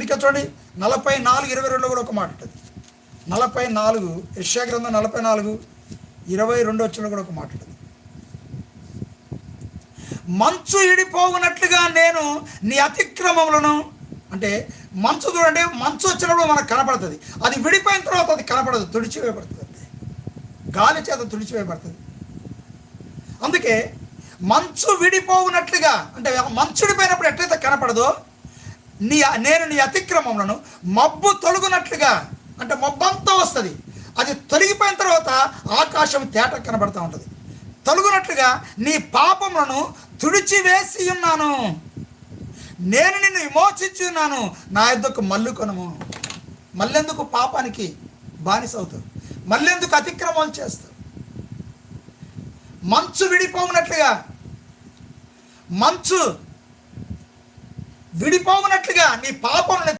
ఇంకా చూడండి 44:22 కూడా ఒక మాట ఉంటుంది. 44 యెషయా గ్రంథం 44:22 కూడా ఒక మాట ఉంటుంది. మంచు ఇడిపోవునట్లుగా నేను నీ అతిక్రమములను, అంటే మంచు చూడండి, మంచు వచ్చినప్పుడు మనకు కనపడుతుంది, అది విడిపోయిన తర్వాత అది కనపడదు, తుడిచివేయబడుతుంది, అంతే గాలి చేత తుడిచివేయబడుతుంది. అందుకే మంచు విడిపోవునట్లుగా, అంటే మంచు విడిపోయినప్పుడు ఎట్లయితే కనపడదో నేను నీ అతిక్రమములను, మబ్బు తొలగునట్లుగా, అంటే మబ్బంతా వస్తుంది, అది తొలగిపోయిన తర్వాత ఆకాశం తేట కనబడుతూ ఉంటుంది. తొలగునట్లుగా నీ పాపములను తుడిచివేసి ఉన్నాను, నేను నిన్ను విమోచించి ఉన్నాను, నా యొద్దకు మల్లుకొనుము. మళ్ళెందుకు పాపానికి బానిస అవుతావు? మళ్ళెందుకు అతిక్రమం చేస్తావు? మంచు విడిపోవునట్లుగా, మంచు విడిపోవునట్లుగా నీ పాపములను